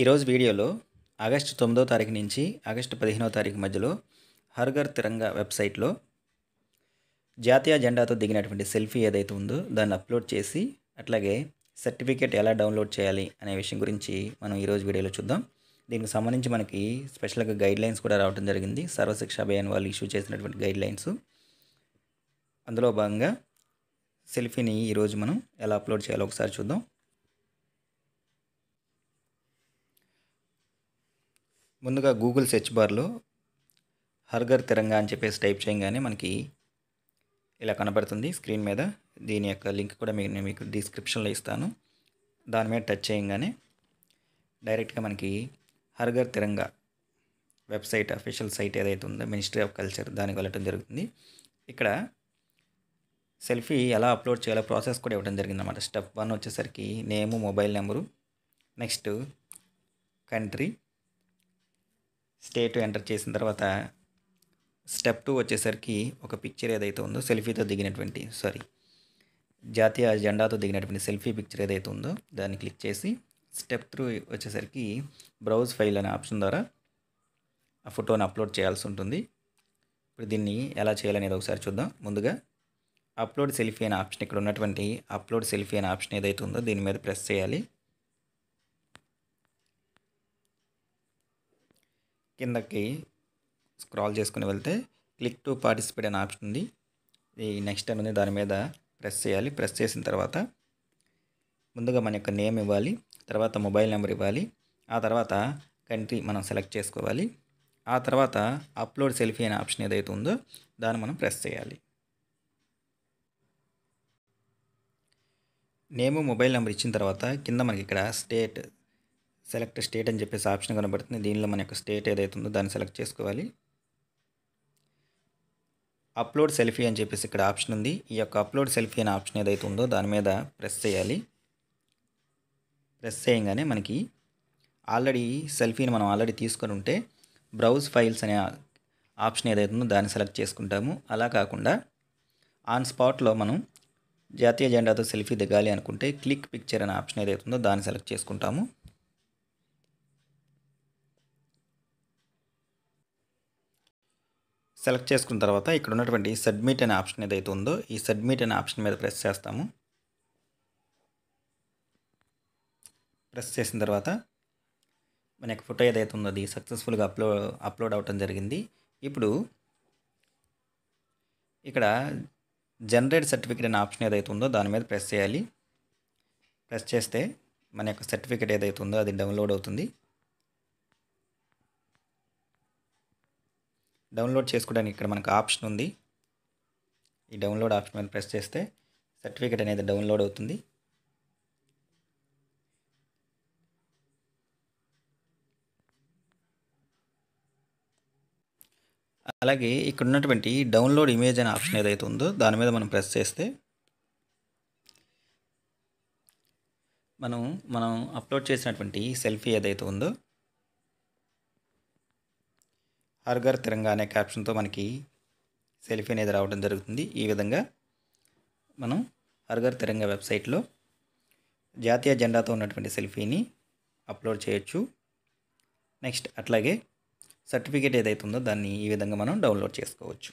ఈరోజు వీడియోలో ఆగస్టు 9వ తారీఖు నుంచి ఆగస్టు 15వ తారీఖు మధ్యలో హర్ ఘర్ తిరంగా వెబ్సైట్లో జాతీయ జెండాతో దిగినటువంటి సెల్ఫీ ఏదైతే ఉందో దాన్ని అప్లోడ్ చేసి అట్లాగే సర్టిఫికేట్ ఎలా డౌన్లోడ్ చేయాలి అనే విషయం గురించి మనం ఈరోజు వీడియోలో చూద్దాం. దీనికి సంబంధించి మనకి స్పెషల్గా గైడ్లైన్స్ కూడా రావడం జరిగింది. సర్వశిక్ష అభియాన్ వాళ్ళు ఇష్యూ చేసినటువంటి గైడ్లైన్స్. అందులో భాగంగా సెల్ఫీని ఈరోజు మనం ఎలా అప్లోడ్ చేయాలో ఒకసారి చూద్దాం. ముందుగా గూగుల్ సెర్చ్ బార్లో హర్ ఘర్ తిరంగా అని చెప్పేసి టైప్ చేయగానే మనకి ఇలా కనబడుతుంది స్క్రీన్ మీద. దీని యొక్క లింక్ కూడా నేను మీకు డిస్క్రిప్షన్లో ఇస్తాను. దాని మీద టచ్ చేయగానే డైరెక్ట్గా మనకి Har Ghar Tiranga website official site ఏదైతే ఉందో మినిస్ట్రీ ఆఫ్ కల్చర్ దానికి వెళ్ళటం జరుగుతుంది. ఇక్కడ సెల్ఫీ ఎలా అప్లోడ్ చేయాలో ప్రాసెస్ కూడా ఇవ్వడం జరిగిందన్నమాట. స్టెప్ 1 వచ్చేసరికి name, mobile number, next country, state enter చేసిన తర్వాత స్టెప్ 2 వచ్చేసరికి ఒక పిక్చర్ ఏదైతే ఉందో సెల్ఫీతో దిగినటువంటి జాతీయ జెండాతో దిగినటువంటి సెల్ఫీ పిక్చర్ ఏదైతే ఉందో దాన్ని క్లిక్ చేసి స్టెప్ 3 వచ్చేసరికి బ్రౌజ్ ఫైల్ అనే ఆప్షన్ ద్వారా ఆ ఫోటోని అప్లోడ్ చేయాల్సి ఉంటుంది. ఇప్పుడు దీన్ని ఎలా చేయాలనేది ఒకసారి చూద్దాం. ముందుగా అప్లోడ్ సెల్ఫీ అనే ఆప్షన్, ఇక్కడ ఉన్నటువంటి అప్లోడ్ సెల్ఫీ అనే ఆప్షన్ ఏదైతే ఉందో దీని మీద ప్రెస్ చేయాలి. కిందకి స్క్రాల్ చేసుకుని వెళ్తే క్లిక్ టు పార్టిసిపేట్ అనే ఆప్షన్ ఉంది. ఈ నెక్స్ట్ అని ఉంది, దాని మీద ప్రెస్ చేయాలి. ప్రెస్ చేసిన తర్వాత ముందుగా మన యొక్క నేమ్ ఇవ్వాలి, తర్వాత మొబైల్ నెంబర్ ఇవ్వాలి, ఆ తర్వాత కంట్రీ మనం సెలెక్ట్ చేసుకోవాలి, ఆ తర్వాత అప్లోడ్ సెల్ఫీ అనే ఆప్షన్ ఏదైతే ఉందో దాన్ని మనం ప్రెస్ చేయాలి. నేము, మొబైల్ నెంబర్ ఇచ్చిన తర్వాత కింద మనకి ఇక్కడ స్టేట్ సెలెక్ట్ స్టేట్ అని చెప్పేసి ఆప్షన్ కనబడుతుంది. దీనిలో మన యొక్క స్టేట్ ఏదైతే ఉందో దాన్ని సెలెక్ట్ చేసుకోవాలి. అప్లోడ్ సెల్ఫీ అని చెప్పేసి ఇక్కడ ఆప్షన్ ఉంది. ఈ యొక్క అప్లోడ్ సెల్ఫీ అనే ఆప్షన్ ఏదైతే ఉందో దాని మీద ప్రెస్ చేయాలి. ప్రెస్ చేయగానే మనకి సెల్ఫీని మనం ఆల్రెడీ తీసుకొని ఉంటే బ్రౌజ్ ఫైల్స్ అనే ఆప్షన్ ఏదైతే ఉందో దాన్ని సెలెక్ట్ చేసుకుంటాము. అలా కాకుండా ఆన్ స్పాట్లో మనం జాతీయ జెండాతో సెల్ఫీ దిగాలి అనుకుంటే క్లిక్ పిక్చర్ అనే ఆప్షన్ ఏదైతే ఉందో దాన్ని సెలెక్ట్ చేసుకుంటాము. సెలెక్ట్ చేసుకున్న తర్వాత ఇక్కడ ఉన్నటువంటి సబ్మిట్ అనే ఆప్షన్ ఏదైతే ఉందో ఈ సబ్మిట్ అనే ఆప్షన్ మీద ప్రెస్ చేస్తాము. ప్రెస్ చేసిన తర్వాత మన యొక్క ఫోటో ఏదైతే ఉందో అది సక్సెస్ఫుల్గా అప్లోడ్ అవటం జరిగింది. ఇప్పుడు ఇక్కడ జనరేట్ సర్టిఫికేట్ అనే ఆప్షన్ ఏదైతే ఉందో దాని మీద ప్రెస్ చేయాలి. ప్రెస్ చేస్తే మన యొక్క సర్టిఫికేట్ ఏదైతే ఉందో అది డౌన్లోడ్ అవుతుంది. డౌన్లోడ్ చేసుకోవడానికి ఇక్కడ మనకు ఆప్షన్ ఉంది. ఈ డౌన్లోడ్ ఆప్షన్ మీద ప్రెస్ చేస్తే సర్టిఫికేట్ అనేది డౌన్లోడ్ అవుతుంది. అలాగే ఇక్కడ ఉన్నటువంటి డౌన్లోడ్ ఇమేజ్ అనే ఆప్షన్ ఏదైతే ఉందో దాని మీద మనం ప్రెస్ చేస్తే మనం అప్లోడ్ చేసినటువంటి సెల్ఫీ ఏదైతే ఉందో హర్ ఘర్ తిరంగా అనే క్యాప్షన్తో మనకి సెల్ఫీ అనేది రావడం జరుగుతుంది. ఈ విధంగా మనం హర్ ఘర్ తిరంగా వెబ్సైట్లో జాతీయ జెండాతో ఉన్నటువంటి సెల్ఫీని అప్లోడ్ చేయొచ్చు. నెక్స్ట్ అట్లాగే సర్టిఫికేట్ ఏదైతే ఉందో దాన్ని ఈ విధంగా మనం డౌన్లోడ్ చేసుకోవచ్చు.